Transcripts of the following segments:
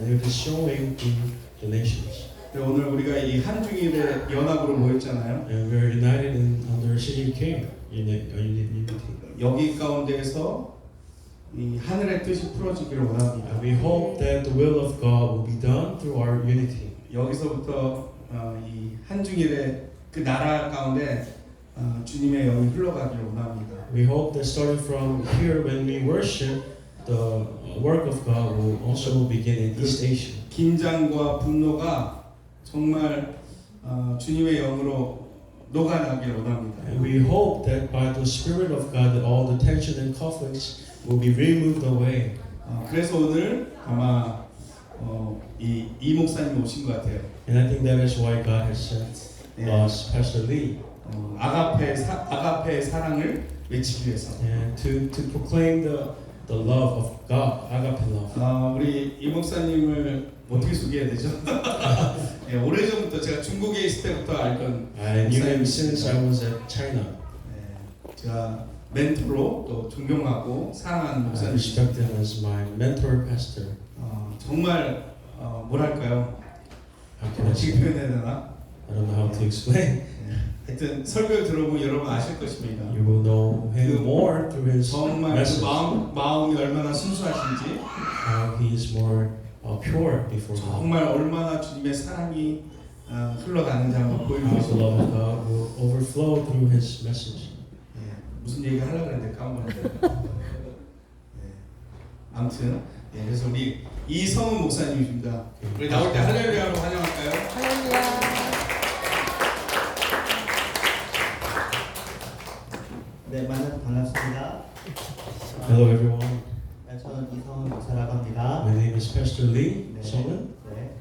and it is showing to the nations. 네, 오늘 우리가 이 한중일의 연합으로 모였잖아요. And we are united under CUK unity. 여기 가운데에서 이 하늘의 뜻이 풀어지기를 원합니다. And we hope that the will of God will be done through our unity. 여기서부터 이 한중일의 그 나라 가운데 주님의 영이 흘러가기를 원합니다. We hope that starting from here, when we worship, the work of God will also begin in East Asia. 긴장과 분노가 정말 주님의 영으로 녹아나기를 원합니다. And we hope that by the Spirit of God, that all the tension and conflicts will be removed away. 그래서 오늘 아마 이 목사님이 오신 것 같아요. And I think that is why God has sent us, Pastor Lee, 아가페의 사랑을 외치기 위해서. and to proclaim the love of God, agape love. 우리 이 목사님을 어떻게 소개해야 되죠? 네, 오래전부터 제가 중국에 있을 때부터 알던 I knew him since I was at China. 네, 제가 멘토로 또 존경하고 사랑하는 I 목사님. respect him as my mentor, pastor. 정말 뭐랄까요? How can I 어떻게 say? 표현해야 되나? I don't know how to explain. 하여튼 설교를 들어보면 여러분 아실 것입니다. You will know him more through his 정말 그 message. 마음이 얼마나 순수하신지, How he is more pure before God. 정말 얼마나 주님의 사랑이 흘러가는지 한번 How the 보여주세요. love of God will overflow through his message. 무슨 얘기 하려고 했는데 까먹었는데. 아무튼 그래서 우리 이성훈 목사님입니다. 우리 나올 때 할렐루야로 환영할까요? 할렐루야. 네, 만나서 반갑습니다. Hello everyone. 저는 이성훈 목사라고 합니다. My name is Pastor Lee 네. Song은. 네,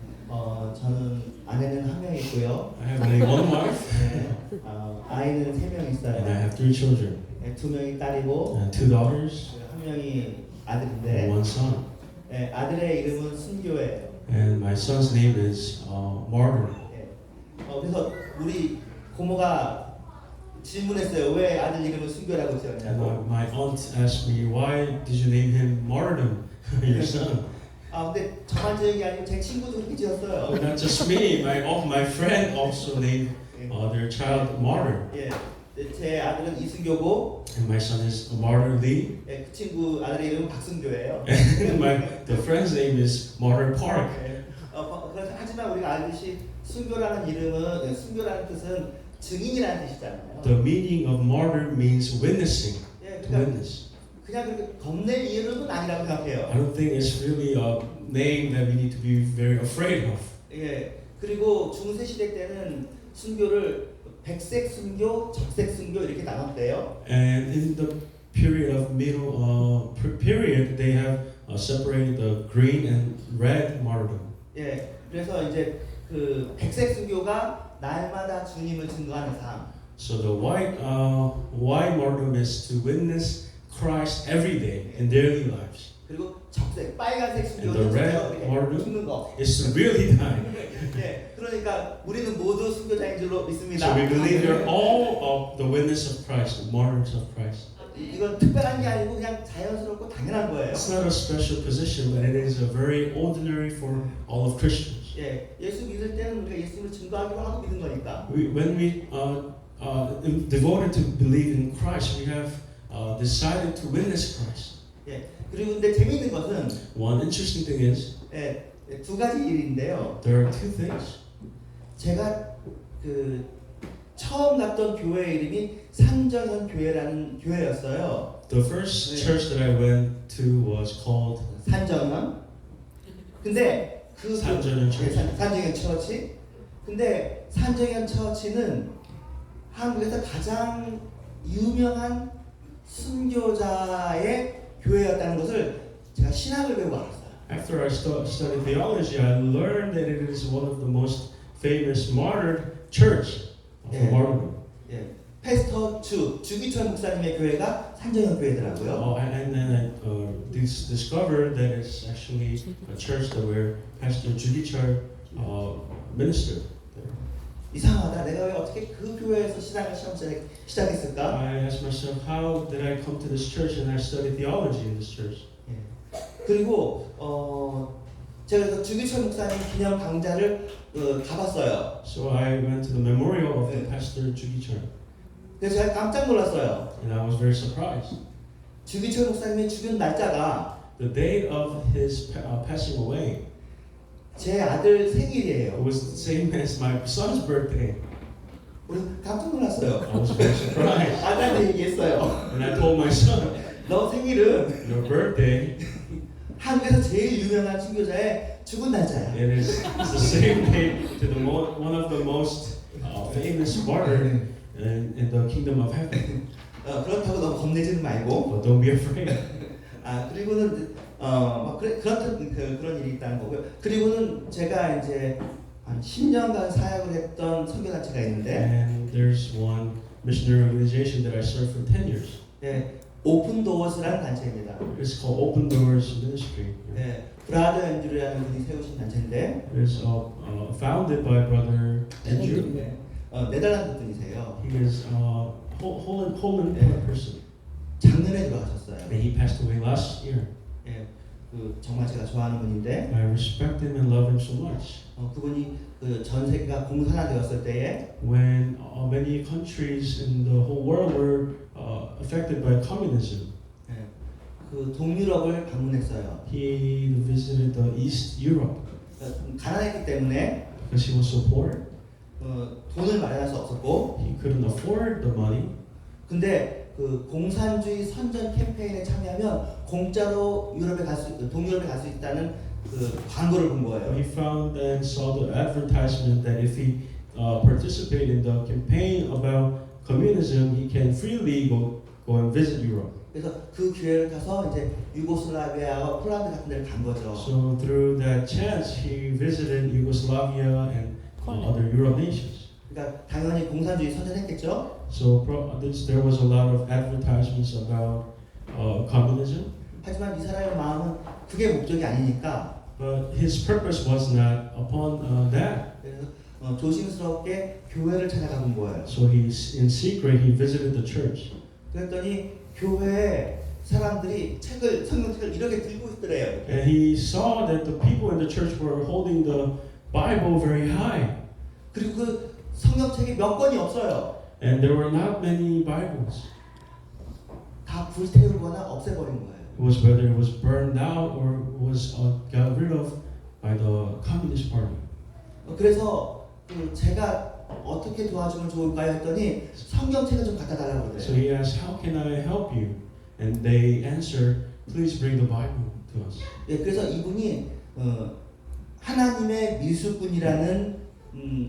저는 아내는 한 명 있고요. I have only one wife 네, 아이는 3명 and I 있어요. have 3 children. 네, 2명이 딸이고 And 2 daughters 한 명이 and 아들인데 1 son. 네, 아들의 이름은 순교예요. And my son's name is Martyr. 네, 그래서 우리 고모가 질문했어요. 왜 아들 이름을 순교라고 And 지었냐고. my aunt asked me, why did you name him Martyrdom, your son? 근데 저만 지은 게 아니고 제 친구도 그렇게 지었어요. Not just me, my friend also named their child Martyr. 예, 제 아들은 이순교고 And my son is Martyr Lee. 예, 그 친구 아들의 이름은 박순교예요. And the friend's name is Martyr Park. 예, 하지만 우리가 알듯이 순교라는 이름은 순교라는 뜻은 증인이라는 뜻이잖아요. The meaning of martyr means witnessing, 예, to 그러니까 witness. 그냥 그렇게 겁낼 이름은 아니라고 생각해요. I don't think it's really a name that we need to be very afraid of. 예, 그리고 중세 시대 때는 순교를 백색 순교, 적색 순교 이렇게 나눴대요. And in the period of middle period, they have separated the green and red martyrdom. 예, 그래서 이제 그 백색 순교가 날마다 주님을 증거하는 삶. So the white martyrdom is to witness Christ every day in daily lives. 그리고 적색, 빨간색 And 순교는 the red 진짜로 이렇게 martyrdom 죽는 거. is to really die. 예, 그러니까 우리는 모두 순교자인 줄로 믿습니다. So we believe you're all of the witness of Christ, the martyrs of Christ. 이건 특별한 게 아니고 그냥 자연스럽고 당연한 거예요. It's not a special position, but it is a very ordinary for all of Christians. 예, 예수 믿을 때는 우리가 예수님을 증거하기로 하고 믿는 거니까. When we devoted to believe in Christ, we have decided to witness Christ. 예, 그리고 근데 재미있는 것은 One interesting thing is 예, 두 가지 일인데요. there are 2 things. 제가 그 처음 갔던 교회 이름이 산정현 교회라는 교회였어요. The first church that I went to was called 산정현. 근데 그 산정현 예, 산정현 처치. 근데 산정현 처치는 한국에서 가장 유명한 순교자의 교회였다는 것을 제가 신학을 배우고 알았어요. After I studied theology, I learned that it is one of the most famous martyred church of Yeah. martyrdom. 예, 패스터 주기철 목사님의 교회가 산정현 교회더라고요. And then I discovered that it's actually a church that where Pastor Judy Char ministered. 이상하다. 내가 왜 어떻게 그 교회에서 신학을 시작했을까? I asked myself, how did I come to this church and I studied theology in this church? 그리고 제가 그래서 주기철 목사님 기념 강좌를 가봤어요. So I went to the memorial of the 네. pastor Jugi Chur, 그래서 제가 깜짝 놀랐어요. and I was very surprised. 주기철 목사님이 죽은 날짜가 The date of his passing away 제 아들 it 생일이에요. was the same as my son's birthday. 그래서 깜짝 놀랐어요. I was very surprised, 아들한테 얘기했어요. and I told my son, 너 생일은 "Your birthday 한국에서 제일 유명한 순교자의 죽은 날짜야. it is it's the same date to the one of the most famous martyr in the kingdom of heaven. 그렇다고 너무 겁내지는 말고. But don't be afraid." 그리고는 그렇던 그런 일이 있다는 거고요. 그리고는 제가 이제 한 10년간 사역을 했던 선교단체가 있는데, And there's one missionary organization that I served for 10 years. 네, 오픈 도어스라는 단체입니다. It's called Open Doors Ministry. 네, 브라더 앤드류라는 분이 세우신 단체인데, It's founded by Brother Andrew. 네, 네덜란드 분이세요. He is Holland Yeah. person. 작년에 돌아가셨어요. And he passed away last year. 예, 정말 제가 좋아하는 분인데, I respect him and love him so much. 그분이 전 세계가 공산화되었을 때에 When many countries in the whole world were affected by communism, 그 동유럽을 방문했어요. he visited the East Europe 가난했기 때문에 because he was so poor. 돈을 마련할 수 없었고, He couldn't afford the money. 근데 그 공산주의 선전 캠페인에 참여하면 공짜로 동유럽에 갈 수 있다는 그 광고를 본 거예요. He found and saw the advertisement that if he participated in the campaign about communism, he can freely go and visit Europe. 그래서 그 기회를 타서 이제 유고슬라비아와 폴란드 같은 데를 간 거죠. So through that chance, he visited Yugoslavia and other Europe nations. 그러니까 당연히 공산주의 선전했겠죠. So there was a lot of advertisements about communism, 하지만 이 사람의 마음은 그게 목적이 아니니까, but his purpose was not upon that. 그래서 조심스럽게 교회를 찾아가 본 거예요. So in secret he visited the church. 그랬더니 교회에 사람들이 성경책을 이렇게 들고 있더래요. And he saw that the people in the church were holding the Bible very high. 그리고 그 성경책이 몇 권이 없어요. And there were not many Bibles. 다 불태우거나 없애버린 거예요. It was whether it was burned out or was got rid of by the Communist Party. 그래서 제가 어떻게 도와주면 좋을까요 했더니 성경책을 좀 갖다 달라고 So 그래요. he asked, "How can I help you?" And they answered, "Please bring the Bible to us." 예, 그래서 이분이 하나님의 미술꾼이라는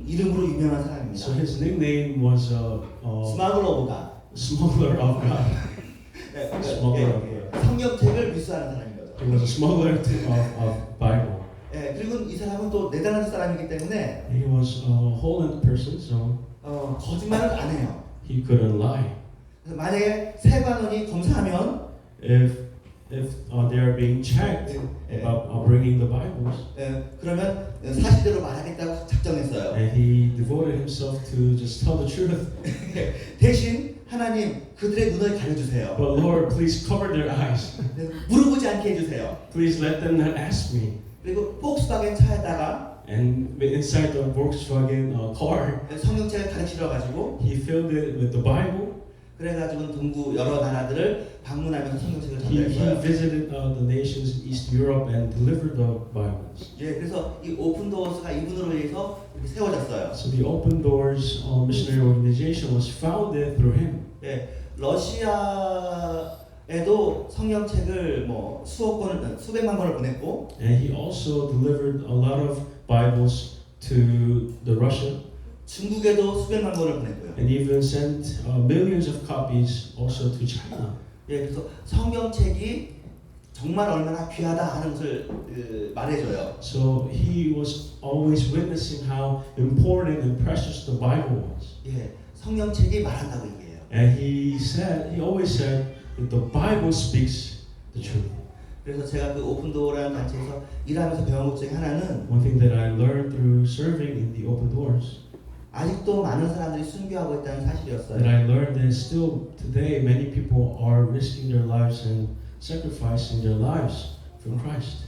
이름으로 유명한 사람입니다. So his nickname was 스마글 오브 갓. Smuggler of God. 성경책을 미수하는 사람인 거죠. He was a smuggler of Bible. 예, 그리고 이 사람은 또 네덜란드 사람이기 때문에 He was a Holland person, so 거짓말을 안 해요. he couldn't lie. 그래서 만약에 세관원이 검사하면 If they are being checked about bringing the Bibles, 그러면 사실대로 말하겠다고 작정했어요. and he devoted himself to just tell the truth. 대신 하나님 그들의 눈을 가려주세요. But Lord, please cover their eyes. 물어보지 않게 해주세요. Please let them not ask me. 그리고 폭스바겐 차에다가 And inside the Volkswagen car, 성경책을 가르치러 가지고 he filled it with the Bible. 그래가지고 동부 여러 나라들을 방문하면서 성경책을 He 전달했어요. visited the nations in East Europe and delivered the Bibles. 예, 그래서 이 오픈 도어스가 이분으로 인해서 이렇게 세워졌어요. So the Open Doors missionary organization was founded through him. 예, 러시아에도 성경책을 뭐 수백만 권을 보냈고, And he also delivered a lot of Bibles to the Russia, 중국에도 수백만 권을 보냈고요. and even sent millions of copies also to China. 예, 그래서 성경책이 정말 얼마나 귀하다 하는 것을 말해줘요. So he was always witnessing how important and precious the Bible was. 예, 성경책이 말한다고 얘기해요. And he always said that the Bible speaks the truth. 그래서 제가 그 오픈도어라는 단체에서 일하면서 배운 것 중에 하나는 One thing that I learned through serving in the Open Doors, 아직도 많은 사람들이 순교하고 있다는 that 사실이었어요. I learned that still today many people are risking their lives and sacrificing their lives for Christ.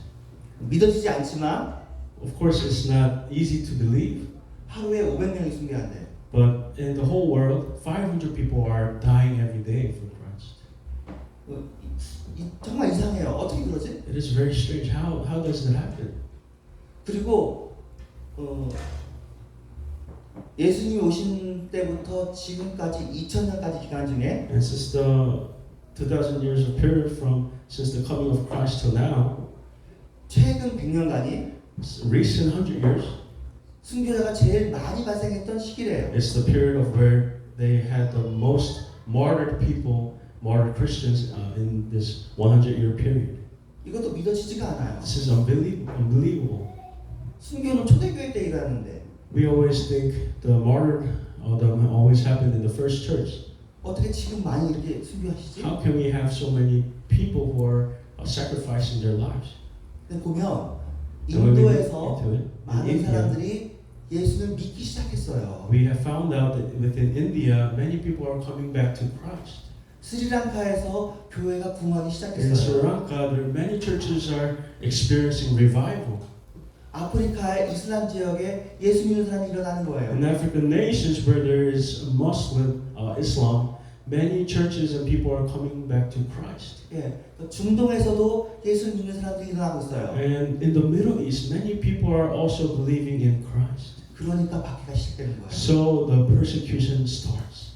믿어지지 않지만 Of course, it's not easy to believe, 하루에 500명이 순교한대. but in the whole world, 500 people are dying every day for Christ. 정말 이상해요. 어떻게 그러지? It is very strange. How does that happen? 그리고 예수님이 오신 때부터 지금까지 2000년까지 기간 중에 And since the 2,000 years of period from since the coming of Christ till now, 최근 100년간이 recent 100 years, 순교자가 제일 많이 발생했던 시기래요. it's the period of where they had the most martyred people, martyred Christians in this 100-year period. 이것도 믿어지지가 않아요. This is unbelievable. 순교는 초대교회 때 일어났는데 We always think the martyrdom always happened in the first church. 어떻게 지금 많이 이렇게 순교하시지? How can we have so many people who are sacrificing their lives? 근데 보면 And when we look 인도에서 into it, in 많은 India, 사람들이 예수를 믿기 시작했어요. we have found out that within India, many people are coming back to Christ. 스리랑카에서 교회가 부흥하기 In 시작했어요. Sri Lanka, there are many churches are experiencing revival. 아프리카의 이슬람 지역에 예수 믿는 사람이 일어나는 In 거예요. African nations where there is Muslim Islam, many churches and people are coming back to Christ. 예, 중동에서도 예수 믿는 사람들이 일어나고 있어요. And in the Middle East, many people are also believing in Christ. 그러니까 박해가 시작되는 거예요. So the persecution starts.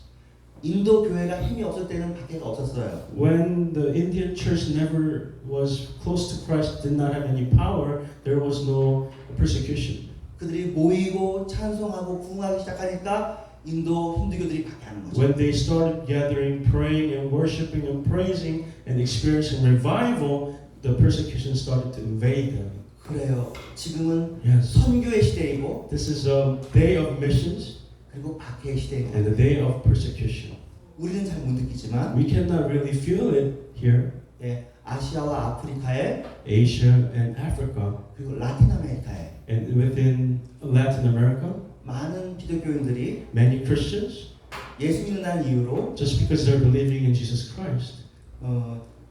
인도 교회가 힘이 없을 때는 박해가 없었어요. When the Indian church never was close to Christ, did not have any power, there was no persecution. 그들이 모이고 찬송하고 부흥하기 시작하니까 인도 힌두교들이 박해하는 거죠. When they started gathering, praying and worshiping and praising and experiencing revival, the persecution started to invade them. 그래요. 지금은 Yes. 선교의 시대이고 This is a day of missions 그리고 박해의 시대이고 and a day of persecution. 우리는 잘 못 느끼지만 We cannot really feel it here, 예, 아시아와 아프리카에 Asia and Africa, 그리고 라틴 아메리카에 and within Latin America, 많은 기독교인들이 many Christians, 예수 믿는다는 이유로 just because they're believing in Jesus Christ,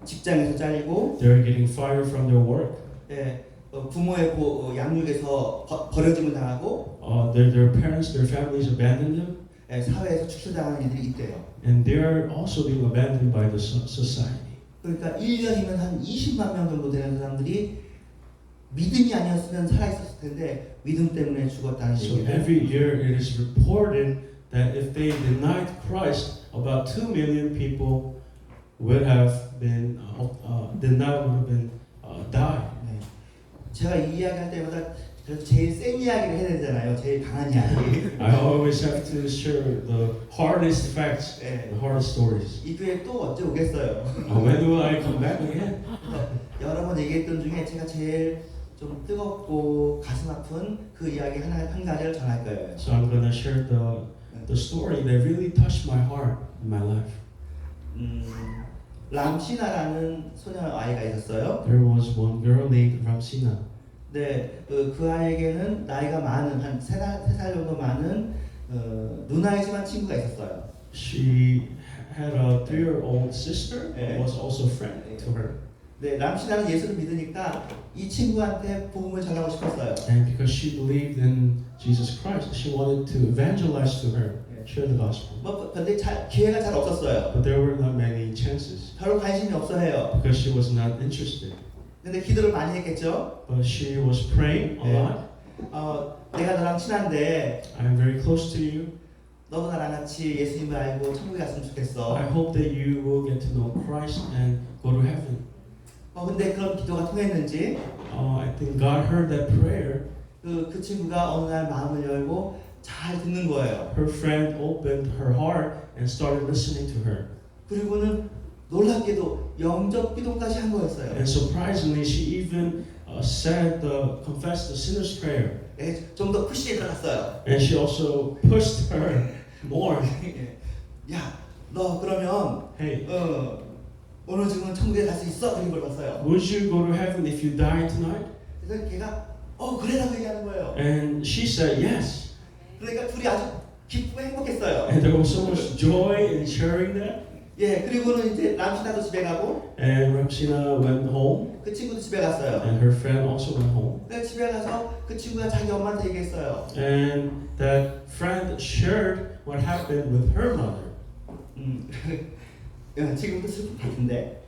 직장에서 잘리고 they're getting fired from their work. 예, 부모의 양육에서 버려짐을 당하고 Their parents, their families abandon them, 예, 사회에서 축출당하는 이들이 있대요. and they are also being abandoned by the society. 그러니까 1년이면 한 20만 명 정도 되는 사람들이 믿음이 아니었으면 살아있었을 텐데 믿음 때문에 죽었다는 So 얘기예요. every year it is reported that if they denied Christ, about 2 million people would have been died. 네. 제가 이 이야기할 때마다 그래서 제일 센 이야기를 해야 되잖아요. 제일 강한 이야기. I always have to share the hardest facts, 네. the hardest stories. 이 교회 또 언제 오겠어요? When will I come back again? 여러 번 얘기했던 중에 제가 제일 좀 뜨겁고 가슴 아픈 그 이야기 한 가지를 전할 거예요. So I'm gonna share the story that really touched my heart in my life. 람시나라는 소녀 아이가 있었어요. There was one girl named Ramsina. 네, 그 아이에게는 나이가 많은 한 3살 정도 많은 누나이지만 친구가 있었어요. She had a 3-year-old sister who 네. was also a friend to her. 네, 람시나는 예수를 믿으니까 이 친구한테 복음을 전하고 싶었어요. And because she believed in Jesus Christ, she wanted to evangelize to her, share the gospel. 근데 기회가 잘 없었어요. But there were not many chances 별로 관심이 없어해요. because she was not interested. 근데 기도를 많이 했겠죠. But she was praying a 네. lot. 내가 너랑 친한데 I am very close to you. 너도 나랑 같이 예수님을 알고 천국에 갔으면 좋겠어. I hope that you will get to know Christ and go to heaven. 근데 그런 기도가 통했는지 I think God heard that prayer. 그 친구가 어느 날 마음을 열고 잘 듣는 거예요. Her friend opened her heart and started listening to her. 그리고는 놀랍게도 영접 기도까지 한 거였어요. And surprisingly, she even confessed the sinner's prayer. 좀 더 푸시에 들어갔어요. And she also pushed her more. 야, 너 그러면 Hey, 오늘 지금 천국에 갈 수 있어? 그런 걸 봤어요. would you go to heaven if you die tonight? 그래서 걔가 그래라고 얘기하는 거예요. And she said yes. 그러니까 둘이 아주 기쁘고 행복했어요. And there was so much joy in sharing that. 예, 그리고는 이제 람시나도 집에 가고 And Ramsina went home, 그 친구도 집에 갔어요. and her friend also went home. 그래서 집에 가서 그 친구가 자기 엄마한테 얘기했어요. And that friend shared what happened with her mother. 지금도 슬픈 같은데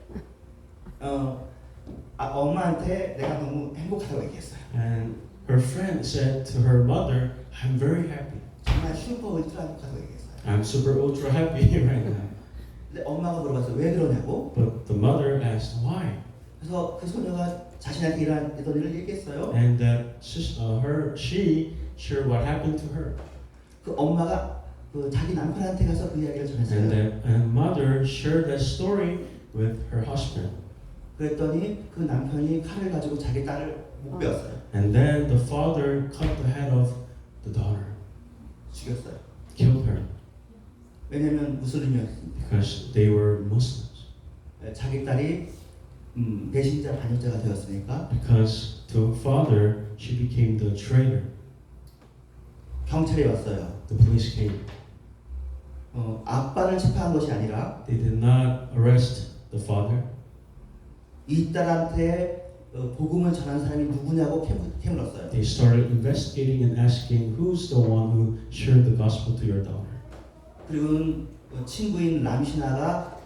엄마한테 내가 너무 행복하다고 얘기했어요. And her friend said to her mother, I'm very happy. 정말 슈퍼 울트라 행복하다고 얘기했어요. I'm super ultra happy right now. 근데 엄마가 물어봤어요. 왜 그러냐고? But the mother asked why. 그래서 그 소녀가 자신한테 일어난 일을 얘기했어요. And that she shared what happened to her. 그 엄마가 그 자기 남편한테 가서 그 이야기를 전했어요. And mother shared that story with her husband. 그랬더니 그 남편이 칼을 가지고 자기 딸을 못 베었어요. And then the father cut the head of the daughter, 죽였어요. killed her, 왜냐면 무슬림이었으니까. because they were Muslims. 자기 딸이 배신자 반역자가 되었으니까 Because to father, she became the traitor. 경찰이 왔어요. The police came. 아빠를 체포한 것이 아니라 They did not arrest the father. 이 딸한테 복음을 전한 사람이 누구냐고 캠을 넣었어요. They started investigating and asking who's the one who shared the gospel to your daughter. 그리고는 친구인 람시나가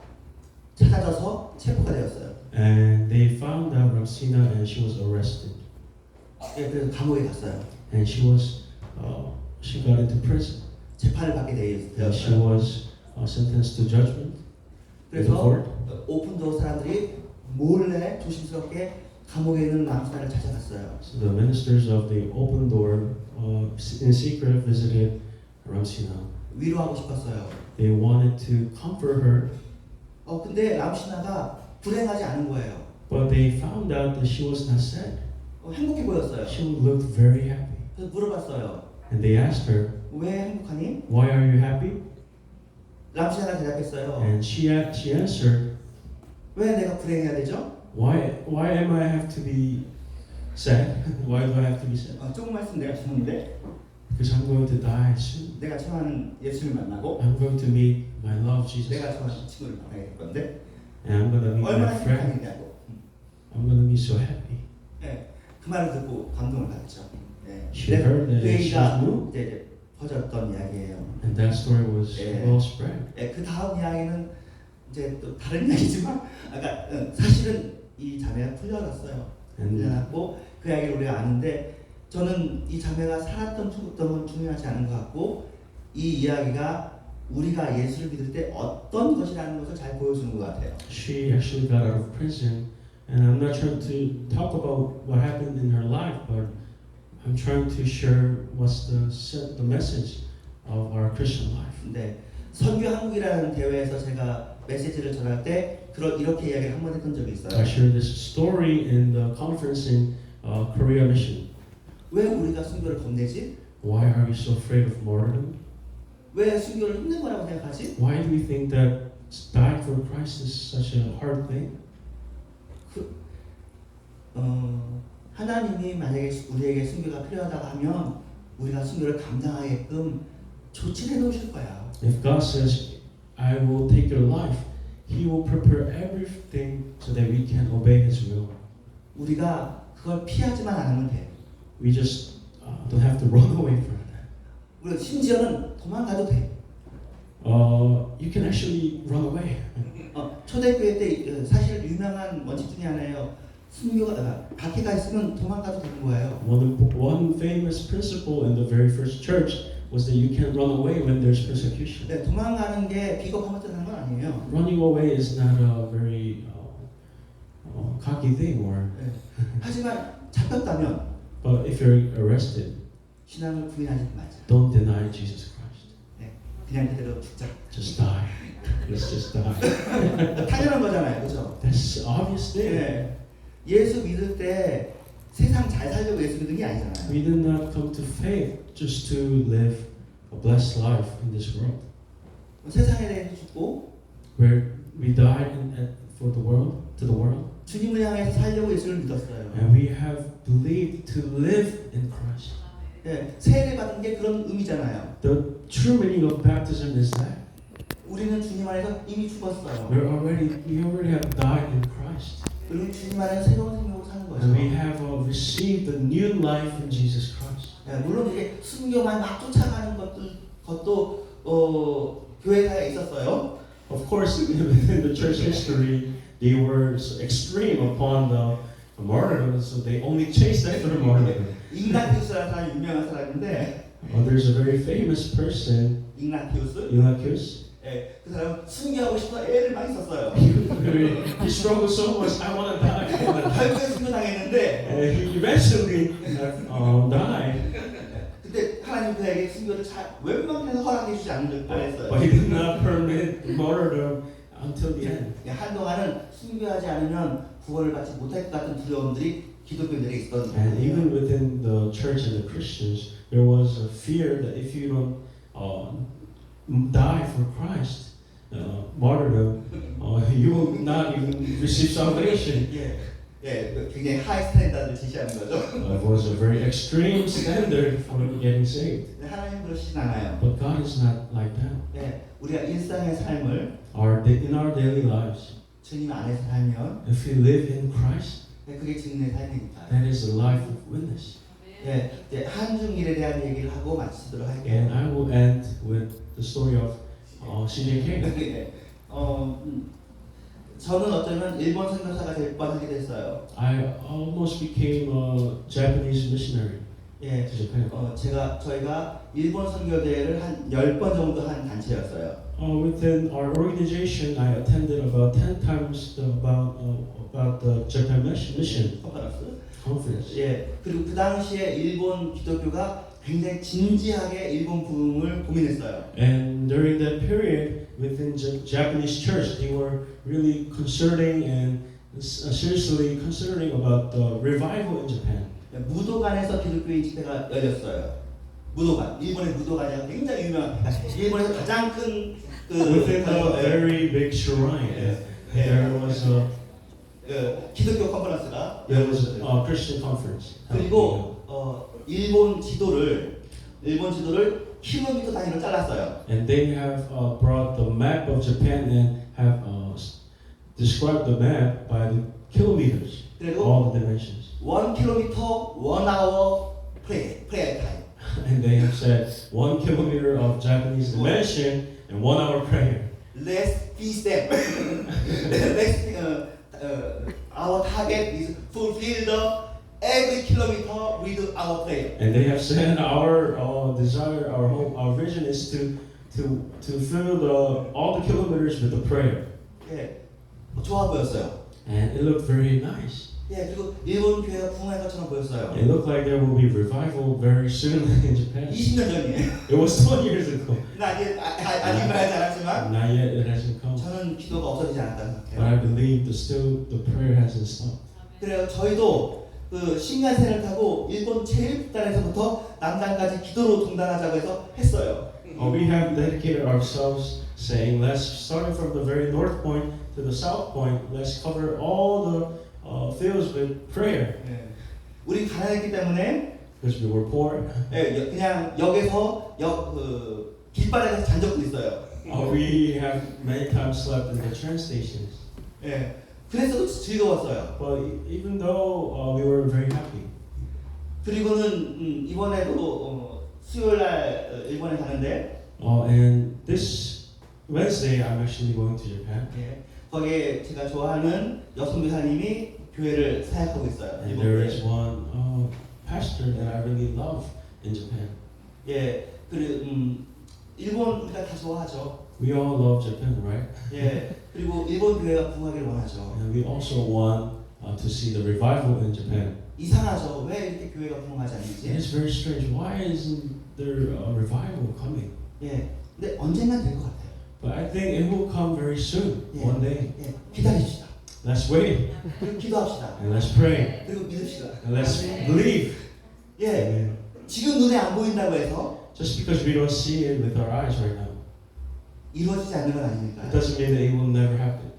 찾아져서 체포가 되었어요. And they found out Ramsina and she was arrested. 예, 그래서 감옥에 갔어요. And she got into prison. 재판을 받게 And she 되었어요. was sentenced to judgment in the 그래서 court. 오픈도어 사람들이 몰래 조심스럽게 감옥에 있는 람시나를 찾아갔어요. So the ministers of the open door in secret visited Ramsina. 위로하고 싶었어요. They wanted to comfort her, 근데 람시나가 불행하지 않은 거예요. but they found out that she was not sad. 행복해 보였어요. She looked very happy. 그래서 물어봤어요. And they asked her, 왜 행복하니? why are you happy? 람시나가 대답했어요. And she answered, 왜 내가 불행해야 되죠? why am I have to be sad? Why do I have to be sad? 조금 말씀 내가 주는데 Because I'm going to die soon. 내가 좋아하는 예수를 만나고 I'm going to meet my love Jesus. 내가 좋아하는 친구를 만나게 될 건데 And I'm going to meet 얼마나 my friend. 행복하겠냐고. I'm going to be so happy. 예, 그 말을 듣고 감동을 받았죠. 예. She heard that 그 she 얘기가 knew. 이제 퍼졌던 이야기예요. And that story was Yeah. well spread. 예, 그 다음 이야기는 이제 또 다른 이야기지만 아까 사실은 이 자매가 풀려났어요. And 풀려났고 그 이야기를 우리가 아는데 저는 이 자매가 살았던 죽었던 건 중요하지 않은 것 같고 이 이야기가 우리가 예수를 믿을 때 어떤 것이라는 것을 잘 보여주는 것 같아요. she actually got out of prison. And I'm not trying to talk about what happened in her life, but I'm trying to share what's the message of our Christian life. 네, 선교 한국이라는 대회에서 제가 메시지를 전할 때 이렇게 이야기를 한 번 했던 적이 I 있어요. shared this story in the conference in Korea Mission. 왜 우리가 순교를 겁내지? Why are we so afraid of martyrdom? 왜 순교를 힘든 거라고 생각하지? Why do we think that dying for Christ is such a hard thing? 하나님이 만약에 우리에게 순교가 필요하다고 하면 우리가 순교를 감당하게끔 조치를 해놓으실 거야. If God says, I will take your life, He will prepare everything so that we can obey His will. 우리가 그걸 피하지만 않으면 돼. We just don't have to run away from that. 우리가 심지어는 도망가도 돼. You can actually run away. 초대교회 때 사실 유명한 원칙 중에 하나예요. 순교가 박해가 있으면 도망가도 되는 거예요. One famous principle in the very first church was that you can run away when there's persecution. 네, 도망가는 게 비겁하면 되는 건 아니에요. Running away is not a very cocky thing, or. 네. 하지만 잡혔다면 But if you're arrested, 신앙을 부인하지 말자. don't deny Jesus Christ. 네, 그냥 그대로 죽자. Just die. Let's just die. 당연한 거잖아요, 그렇죠? That's obvious thing. 네, 예수 믿을 때 세상 잘 살려고 예수 믿은 게 아니잖아요. We did not come to faith just to live a blessed life in this world, 세상에 대해서 죽고 where we died for the world, to the world, 주님을 향해서 살려고 예수를 믿었어요. and we have believed to live in Christ. 네, 세례 받은 게 그런 의미잖아요. The true meaning of baptism is that 우리는 주님 안에서 이미 죽었어요. we already have died in Christ. 우리는 주님 안에서 새로운 생명으로 사는 거죠. And we have received a new life in Jesus Christ. 예, 물론 이게 순교만 막 쫓아가는 것도 교회사에 있었어요. Of course, within the church history, they were extreme upon the martyrdom, so they only chased after the martyrdom. igna티우스라는 사람이 유명한 사람인데 There's a very famous person, igna티우스. Ignatius. 예, 그 사람 순교하고 싶어서 애를 많이 썼어요. He struggled so much. I want to die. I want to die. 결국에 순교당했는데 And he eventually died. 그때 하나님 그에게 순교를 웬만해서 허락해 주지 않는 뻔했어요. But he did not permit martyrdom until the end. 한동안은 순교하지 않으면 구원을 받지 못할 것 같은 두려움들이 기독교인들에게 있었던 And 거예요. even within the church and the Christians, there was a fear that if you don't die for Christ, martyrdom, you will not even receive salvation. 예, 굉장히 하이 스탠다드를 지시하는 거죠. It was a very extreme standard for getting saved. 하나님 그러시진 않아요. But God is not like that. 예, 우리가 일상의 삶을 In our daily lives, 주님 안에서 살면 if we live in Christ, 그게 증인의 삶입니다. that is a life of witness. 예, 이제 한중일에 대한 얘기를 하고 마치도록 할게요. And I will end with the story of C.J. King. 예, 저는 어쩌면 일본 선교사가 될 뻔하게 됐어요. I almost became a Japanese missionary 예, to Japan. 저희가 일본 선교대회를 한 10번 정도 한 단체였어요. Within our organization, I attended about 10 times about the Japan mission 컨퍼런스. conference. 예, 그리고 그 당시에 일본 기독교가 굉장히 진지하게 일본 부흥을 고민했어요. And during that period, within Japanese church, they were really concerning and seriously considering about the revival in Japan. 무도간에서 기독교인 집회가 열렸어요. 무도간, 일본의 무도간이 굉장히 유명한, 일본에서 가장 큰 Within a very big shrine, there was 기독교 컨퍼런스가 a Christian conference. 그리고 일본 지도를 킬로미터 단위로 잘랐어요. And they have brought the map of Japan and have described the map by the kilometers, 그리고 all the dimensions. 1km, 1 hour prayer time. And they have said 1 kilometer of Japanese dimension and 1 hour prayer. Let's feast them. Our target is fulfill the every kilometer with our prayer. And they have said our desire, our hope, our vision is to fill all the kilometers with the prayer. 예, 좋아 보였어요. And it looked very nice. 예, 그리고 일본 교회가 부흥할 것처럼 보였어요. It looked like there will be revival very soon in Japan. 20년 전이에요. It was 20 years ago. 아직 말하지 않았지만 Not yet, it hasn't come. 저는 기도가 없어지지 않았다는 But 생각해요. I believe the prayer hasn't stopped. 그래요. 저희도 그 신간센을 타고 일본 제일 북단에서부터 남단까지 기도로 동단하자고 해서 했어요. We have dedicated ourselves saying, let's starting from the very north point to the south point, let's cover all the fields with prayer. 네. 우리 가난했기 때문에 Because we were poor. 예, 그냥 역에서 길바닥에서 잔 적도 있어요. We have many times slept in the train stations. 예, 그래서도 즐거웠어요. But even though we were very happy. 그리고는 이번에도 수요일날 일본에 가는데 And this Wednesday, I'm actually going to Japan. 예, 거기에 제가 좋아하는 여성 교사님이 교회를 사역하고 있어요. And there is one pastor that I really love in Japan. 예, 그리고 일본 우리가 다 좋아하죠. We all love Japan, right? 예, 그리고 일본 교회가 부흥하기를 원하죠. And we also want to see the revival in Japan. 이상하죠. 왜 이렇게 교회가 부흥하지 And 않는지. it's very strange. Why isn't there a revival coming? 예, 근데 언젠간 될 것 같아요. But I think it will come very soon, Yeah. one day. 예, 기다립시다. Let's wait 그리고 기도합시다. and let's pray 그리고 믿읍시다. and let's believe. 예, Amen. 지금 눈에 안 보인다고 해서 Just because we don't see it with our eyes right now, 이루어지지 않는 건 아닙니까? it doesn't mean that it will never happen.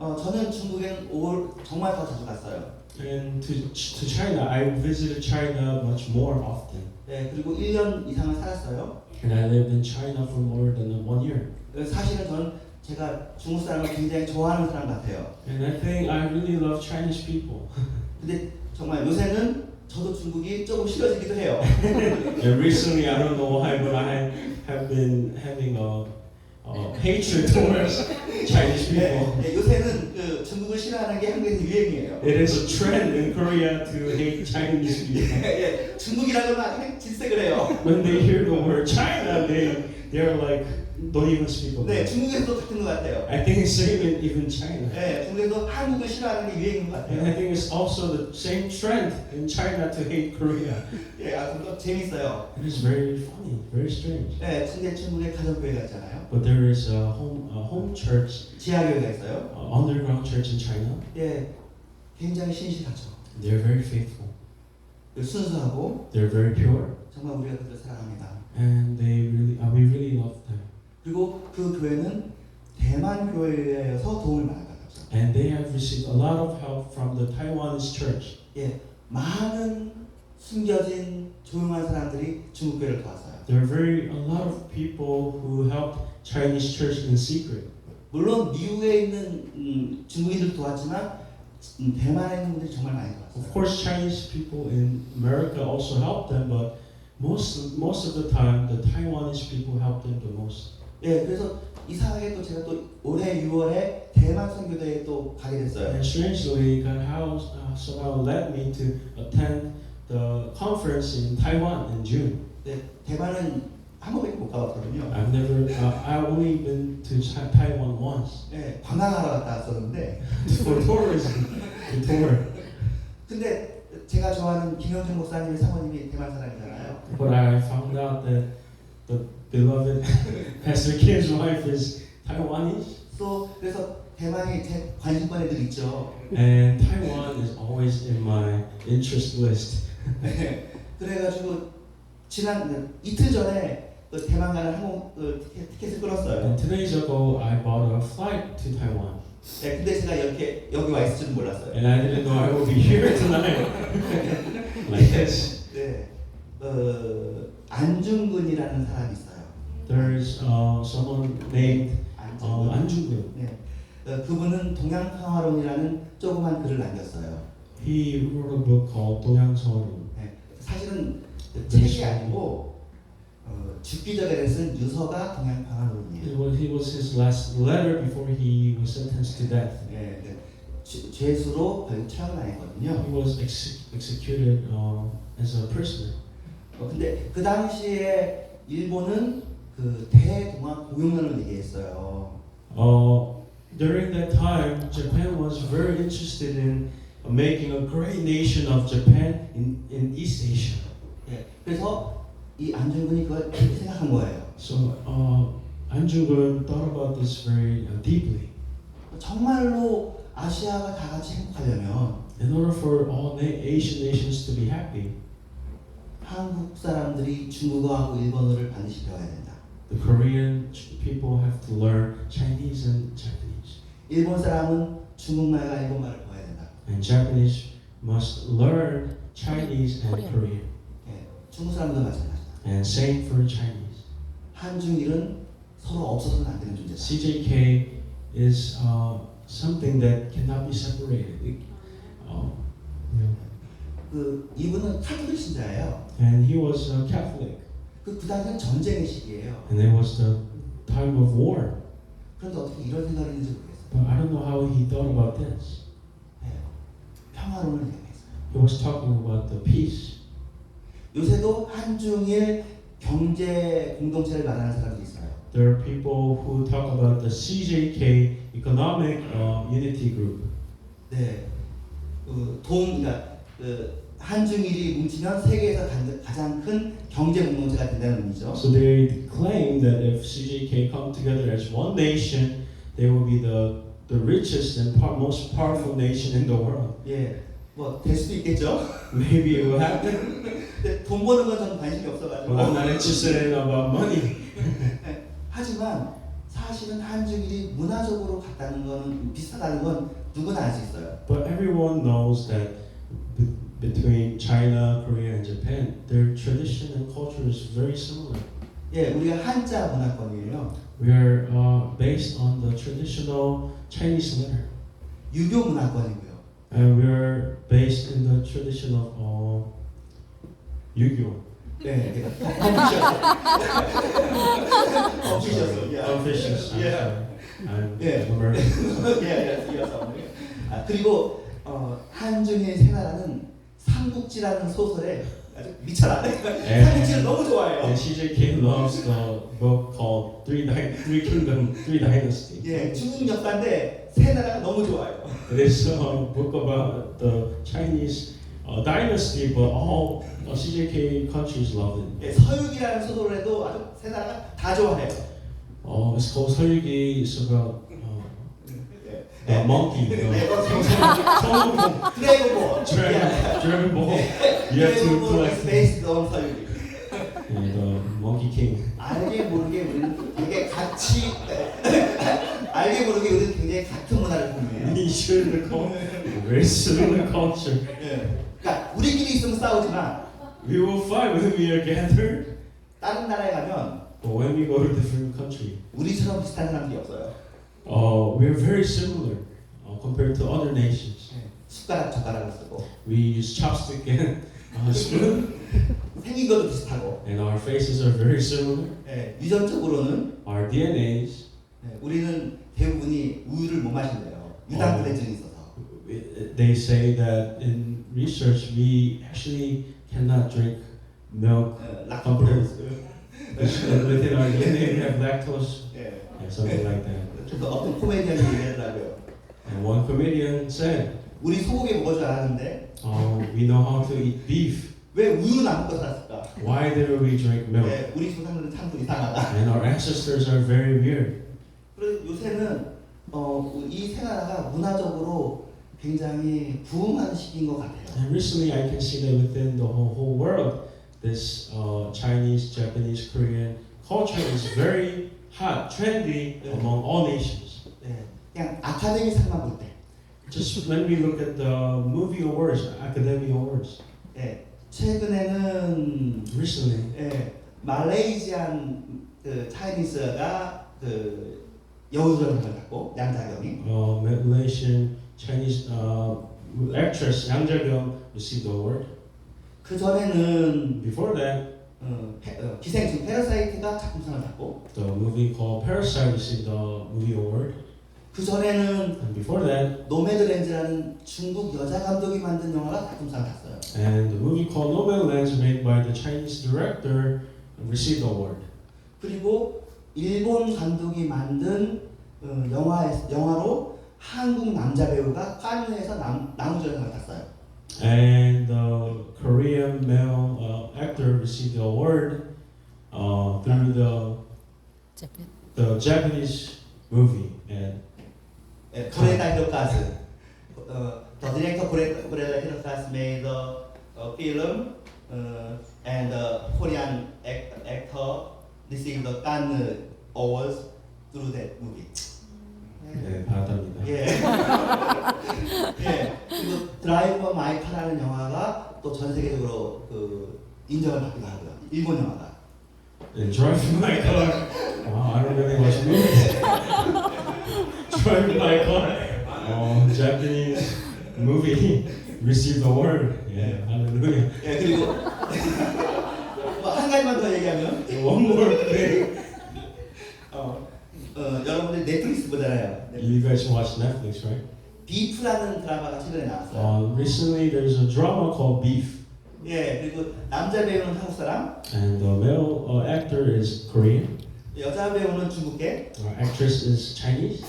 저는 중국엔 정말 더 자주 갔어요. And to China, I visited China much more often. 네, 그리고 1년 이상을 살았어요. And I lived in China for more than 1 year. 사실은 저는 제가 중국 사람을 굉장히 좋아하는 사람 같아요. And I think I really love Chinese people. 근데 정말 요새는 저도 중국이 조금 싫어지기도 해요. And recently, I don't know why, but I have been having a hatred towards Chinese people. 네, 요새는 그 중국을 싫어하는 게 한국에서 유행이에요. It is a trend in Korea to hate Chinese people. 예, 중국이라고 막 질색을 해요. When they hear the word China, they're like, don't even speak of 네, it. 중국에서도 같은 것 같아요. I think it's same in even China. 네, 중국에서 한국을 싫어하는 게 유행인 것 And I 같아요. think it's also the same trend in China to hate Korea. 예, 또 재밌어요. It is very funny, very strange. 네, 근데 중국에 가정교회가 있잖아요. But there is a home church, 지하교회가 있어요. underground church in China. 예, 굉장히 신실하죠. They're very faithful. 순수하고 They're very pure, 정말 우리가 그들을 사랑합니다. and we really love them. 그리고 그 교회는 대만 교회여서 도움을 많이 받았죠. And they have received a lot of help from the Taiwanese church. 예, 많은 숨겨진 조용한 사람들이 중국 교회를 도왔어요. There are a lot of people who helped Chinese church in secret. 물론 미국에 있는 중국인들 도왔지만 대만에 있는 분들이 정말 많이 Of 도왔어요. course, Chinese people in America also helped them, but most of the time, the Taiwanese people helped them the most. 예, 그래서 이상하게 또 제가 또 올해 6월에 대만 선교대에 또 가게 됐어요. And strangely, God somehow led me to attend the conference in Taiwan in June. 네, 대만은 한 번밖에 못 가봤거든요. I've only been to Taiwan once 네, 관광하러 갔다 왔었는데, for tourism, to tour. 근데 제가 좋아하는 김영준 목사님의 사모님이 대만 사람이잖아요. But I found out that the beloved Pastor Kim's wife is Taiwanese, 또 그래서 대만이 제 관심권에 늘 있죠. and Taiwan is always in my interest list. 네, 그래가지고 지난 이틀 전에 그 대만 가는 항공 티켓을 끊었어요. And 2 days ago, I bought a flight to Taiwan, 네, 근데 제가 이렇게 여기 와 있을 줄은 몰랐어요. and I didn't know I would be here tonight like this. 네, 안중근이라는 사람이 있어요. There's someone named 안중근. 안중근. 네, 그분은 동양평화론이라는 조그만 글을 남겼어요. He wrote a book called 동양서론. 네, 사실은 책이 아니고 죽기 전에 쓴 유서가 동양평화론이에요. It was his last letter before he was sentenced to death. 네, 네. 죄수로 철학을 당했거든요. He was executed as a prisoner. 근데 그 당시에 일본은 그 대동학 공용론을 얘기했어요. During that time, Japan was very interested in making a great nation of Japan in East Asia. 네, 그래서 이 안중근이 그걸 깊이 생각한 거예요. So Anjungun thought about this very deeply. 정말로 아시아가 다 같이 행복하려면 In order for all Asian nations to be happy, 한국 사람들이 중국어하고 일본어를 반드시 배워야 된다. the Korean people have to learn Chinese and Japanese. 일본 사람은 중국말과 일본말을 배워야 된다. And Japanese must learn Chinese and Korean. 네, 중국 사람도 마찬가지다. And same for Chinese. 한중일은 서로 없어서는 안 되는 존재다. CJK is something that cannot be separated. 이분은 카톨릭 신자예요. And he was a Catholic. 그 당시는 전쟁의 시기예요. And it was the time of war. 그런데 어떻게 이런 생각을 했는지 모르겠어요. But I don't know how he thought about this. 네, 평화론을 얘기했어요. He was talking about the peace. 요새도 한중일 경제 공동체를 말하는 사람들이 있어요. There are people who talk about the CJK Economic Unity Group. 네, 그러니까 한중일이 뭉치면 세계에서 가장 큰 경제 공동체가 된다는 의미죠. So they claim that if CJK come together as one nation, they will be the richest and most powerful nation in the world. 예, 뭐 될 수도 있겠죠. Maybe it will happen, 근데 돈 버는 건 저는 관심이 없어가지고. but I'm not interested in about money. 하지만 사실은 한중일이 문화적으로 같다는 건 비슷하다는 건 누구나 알 수 있어요. But everyone knows that between China, Korea, and Japan, their tradition and culture is very similar. 예, 우리가 한자 문화권이에요. We are based on the traditional Chinese letter, 유교 문화권이고요. and we are based in the tradition of Yu-Gi-Oh. 네, Confucius. Yeah. I'm Yeah. American. 그리고 한중일 새나라는 삼국지라는 소설에 아주 미쳐라. 삼국지를 너무 좋아해요. And CJK loves the book called Three Kingdom, Three Dynasty. 예, 중국 역사인데 새나라가 너무 좋아요. It is a book about the Chinese dynasty, but all CJK countries love it. 예, 서유기라는 소설에도 아주 새나라가 다 좋아해요. It's called 서유기. It's about 예. monkey. 드래곤볼. Dragon Ball. You have to 드래곤볼 collect based on 서유기. and Monkey King. 알게 모르게 우리는 되게 같이 알게 모르게 우리는 굉장히 같은 문화를 공유해요. We share very similar culture. 예. 그러니까 우리끼리 있으면 싸우지만 We will fight when we are gathered, 다른 나라에 가면 but when we go to different country, 우리처럼 비슷한 사람들이 없어요. we are very similar compared to other nations. 숟가락 젓가락을 쓰고 We use chopstick and spoon, 생긴 것도 비슷하고 and our faces are very similar. 예, 유전적으로는 Our DNAs, 우리는 대부분이 우유를 못 마신대요. 유당불내증이 있어서. they say that in research we actually cannot drink milk. 락토스. Within our DNA we have lactose, 예. something like that. 그래서 어떤 코미디언이 얘기하더라고요. And one comedian said, 우리 소고기 먹을 줄 알았는데 we know how to eat beef. 왜 우유는 안 먹고 살았을까? Why didn't we drink milk? 예, 우리 조상들은 참 이상하다. And our ancestors are very weird. 그래서 요새는 이 새나라가 문화적으로 굉장히 부흥하는 시기인 것 같아요. And recently I can see that within the whole world, this Chinese, Japanese, Korean culture is very hot, trendy among all nations. 네, 그냥 아카데미 상만 볼 때, Just when we look at the movie awards, Academy Awards, 네, 최근에는 recently, 말레이시안 그 차이니스가 그 여우조연상을 받고 양자경이 Malaysian Chinese actress Yang Ja-kyung received the award. 그 전에는 Before that, 기생충 패러사이트가 작품상을 받고 the movie called Parasite received the movie award. 그 전에는 And before that, 노매드랜드라는 중국 여자 감독이 만든 영화가 작품상을 탔어요. and the movie called Nomadland, made by the Chinese director, received the award. 그리고 일본 감독이 만든 영화로 한국 남자 배우가 칸느에서 나무조연상을 탔어요. And the Korean male actor received the award through the Japanese movie. And Greta Hirokazu. The director Greta Hirokazu made the film, and the Korean actor received the Cannes Awards through that movie. 네, 받았답니다. 예. 예. 그리고 드라이버 마이 카라는 영화가 또 전 세계적으로 그 인정을 받기도 하고요. 일본 영화가. And Driving My Car. Wow, I don't really watch movies. Driving My Car. Japanese movie received the award. Yeah, hallelujah. 예, 그리고 한 가지만 더 얘기하면 One more thing. 여러분들 넷플릭스 보잖아요. You guys watch Netflix, right? 비프라는 드라마가 최근에 나왔어요. Recently, there's a drama called Beef, 예, 그리고 남자 배우는 한국 사람, and the male actor is Korean. 여자 배우는 중국계. Our actress is Chinese.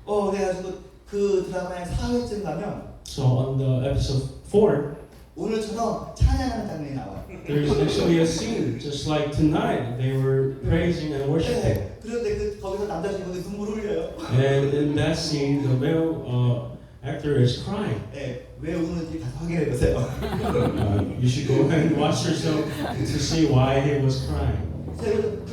그래가지고 그 드라마의 4회쯤 가면 So on the episode 4, 오늘처럼 찬양하는 장면이 나와요. there's actually a scene just like tonight. They were praising and worshiping. 네, 그런데 거기서 남자 주인공이 눈물을 흘려요. And in that scene, the male actor is crying. 네, 왜 우는지 가서 확인해 보세요. You should go ahead and watch yourself to see why he was crying. 그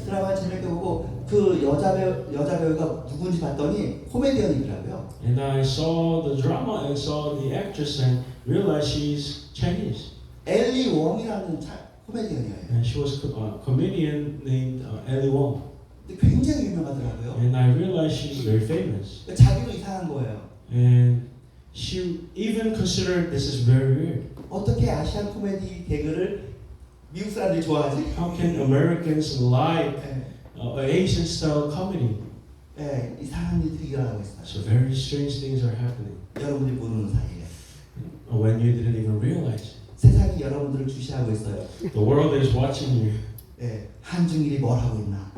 드라마 재밌게 보고 그 여자 배우가 누군지 봤더니 코미디언이더라고요. And I saw the drama and saw the actress and realized she's Chinese. 엘리 웡이라는 코미디언이에요. And she was a comedian named Ellie Wong. 근데 굉장히 유명하더라고요. And I realized she's very famous. 자기도 이상한 거예요. And she even considered this is very weird. 어떻게 아시안 코미디 개그를 미국 사람들이 좋아하지? How can Americans like 예, Asian style comedy? 예, 이상한 일들이 일어나고 있어요. So very strange things are happening 여러분들이 모르는 사이에 when you didn't even realize. 세상이 여러분들을 주시하고 있어요. The world is watching you. 예, 한중일이 뭘 하고 있나?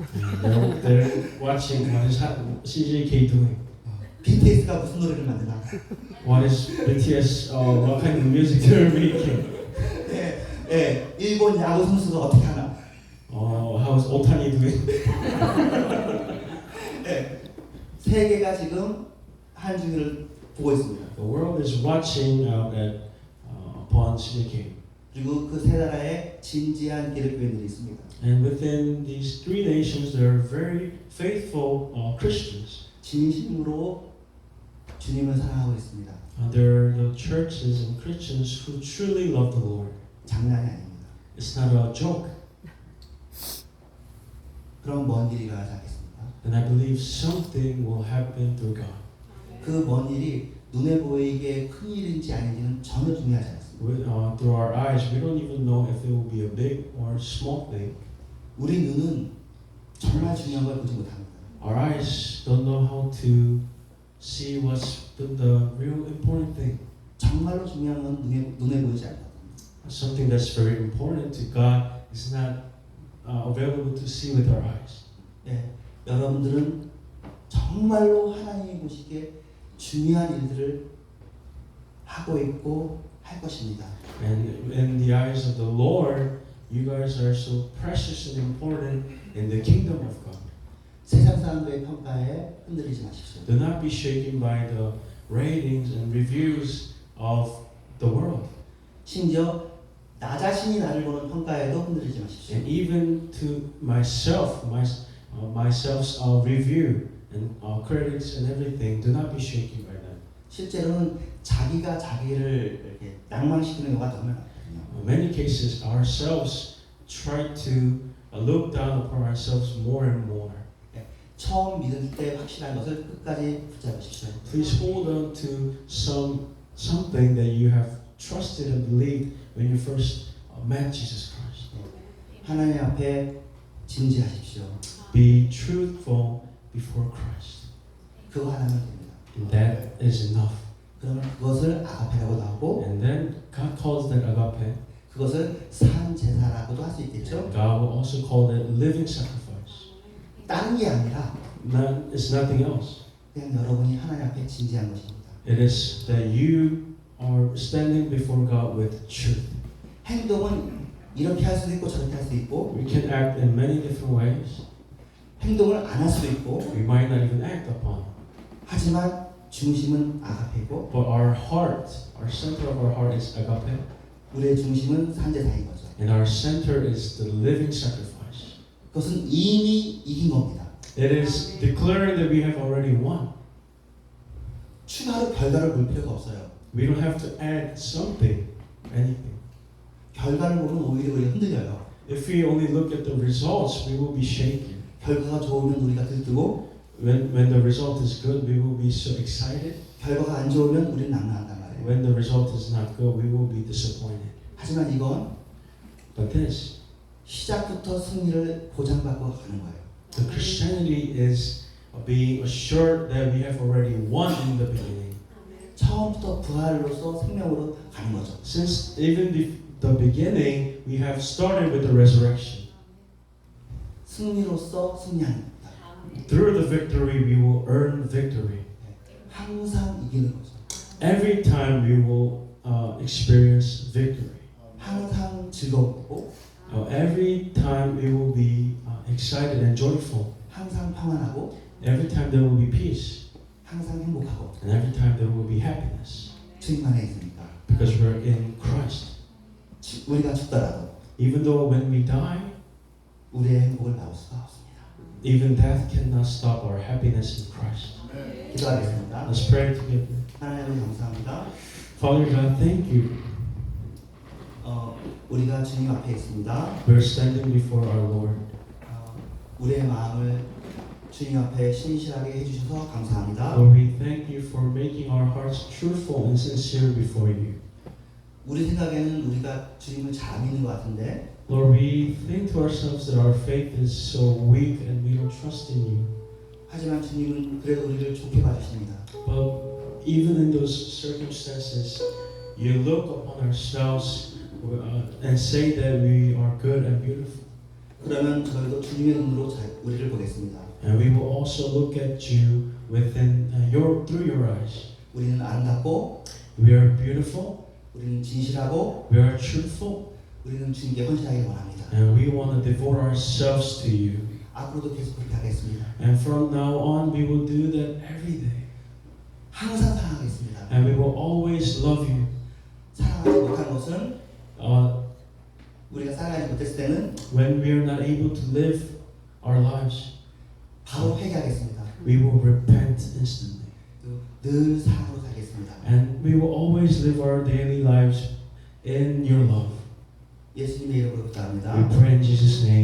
They're watching what is CJK doing. BTS가 무슨 노래를 만드나? What is BTS? What kind of music they're making? 예, 예, 일본 야구 선수가 어떻게 하나? How is Otani doing? 예, 세계가 지금 한중일을 보고 있습니다. The world is watching upon CJK. 그리고 그 세 나라에 진지한 기독교인들이 있습니다. And within these three nations, there are very faithful Christians. 진심으로 주님을 사랑하고 있습니다. There are the churches and Christians who truly love the Lord. 장난이 아닙니다. It's not a joke. 그런 먼 길이 가지 않겠습니까? And I believe something will happen through God. 그 먼 일이 눈에 보이게 큰 일인지 아닌지는 전혀 중요하지 않습니다. Through our eyes, we don't even know if it will be a big or small thing. 우리 눈은 정말 중요한 걸 보지 못합니다. Our eyes don't know how to see what's the real important thing. 정말로 중요한 건 눈에 보이지 않거든요. Something that's very important to God is not available to see with our eyes. 예, 여러분들은 정말로 하나님이 보시기에 중요한 일들을 하고 있고 할 것입니다. And in the eyes of the Lord, you guys are so precious and important in the kingdom of God. 세상 사람들의 평가에 흔들리지 마십시오. Do not be shaken by the ratings and reviews of the world. 심지어 나 자신이 나를 보는 평가에도 흔들리지 마십시오. And even to myself, myself's review and critics and everything, do not be shaken by that. 실제로는 자기가 자기를 이렇게 낭망시키는 경우가 너무 많거든요. In many cases, ourselves try to look down upon ourselves more and more. 처음 믿을 때 확실한 것을 끝까지 붙잡으십시오. Please hold on to something that you have trusted and believed when you first met Jesus Christ. 하나님 앞에 진지하십시오. Be truthful before Christ. 그거 하나면 됩니다. And that is enough. 그러면 그것을 아가페라고 나오고 And then God calls that agape. 그것을 산 제사라고도 할 수 있겠죠. And God will also call that living sacrifice. 다른 게 아니라 It's nothing else. 그냥 여러분이 하나님 앞에 진지한 것입니다. It is that you are standing before God with truth. 행동은 이렇게 할 수도 있고 저렇게 할 수도 있고 We can act in many different ways. 행동을 안 할 수도 있고 We might not even act upon. 하지만 중심은 아가페고 But our heart, our center of our heart is agape. 우리의 중심은 산제사인 거죠. And our center is the living sacrifice. 그것은 이미 이긴 겁니다. It is declaring that we have already won. 추가로 결과를 볼 필요가 없어요. We don't have to add something, anything. 결과를 보면 오히려 우리가 흔들려요. If we only look at the results, we will be shaken. 결과가 좋으면 우리가 들뜨고 When the result is good, we will be so excited. 결과가 안 좋으면 우리는 낭만한단 말이에요. When the result is not good, we will be disappointed. 하지만 이건 But this, 시작부터 승리를 보장받고 가는 거예요. the Christianity is being assured that we have already won in the beginning. 처음부터 부활로서 생명으로 가는 거죠. Since even the beginning, we have started with the resurrection. 승리로서 승리하는 겁니다. Through the victory, we will earn victory. 항상 이기는 거죠. Every time we will experience victory. 항상 즐거운 거고 Every time we will be excited and joyful. 항상 평안하고 Every time there will be peace. 항상 행복하고 And every time there will be happiness. 주님 안에 있으니까 Because we're in Christ. 우리가 죽더라도 Even though when we die, 우리의 행복을 막을 수가 없습니다. Even death cannot stop our happiness in Christ. 기도하겠습니다. Let's pray together. 하나님 감사합니다. Father God, thank you. 우리가 주님 앞에 있습니다. We're standing before our Lord. 우리의 마음을 주님 앞에 신실하게 해주셔서 감사합니다. Lord, we thank you for making our hearts truthful and sincere before you. 우리 생각에는 우리가 주님을 잘 믿는 것 같은데 Lord, we think to ourselves that our faith is so weak and we don't trust in you. 하지만 주님은 그래도 우리를 좋게 봐주십니다. But even in those circumstances, you look upon ourselves and say that we are good and beautiful. 그러면 저희도 주님의 눈으로 우리를 보겠습니다. And we will also look at you within through your eyes. 우리는 아름답고 We are beautiful. 우리는 진실하고 We are truthful. 우리는 주님께 헌신하기 원합니다. And we want to devote ourselves to you. 앞으로도 계속 그렇게 하겠습니다. And from now on, we will do that every day. 항상 사랑하겠습니다. And we will always love you. 사랑하지 못한 것은 우리가 사랑하지 못했을 때는 When we are not able to live our lives, 바로 회개하겠습니다. we will repent instantly. 늘 사랑으로 살겠습니다. And we will always live our daily lives in your love. 예수님의 이름으로 We 기도합니다. pray in Jesus' name.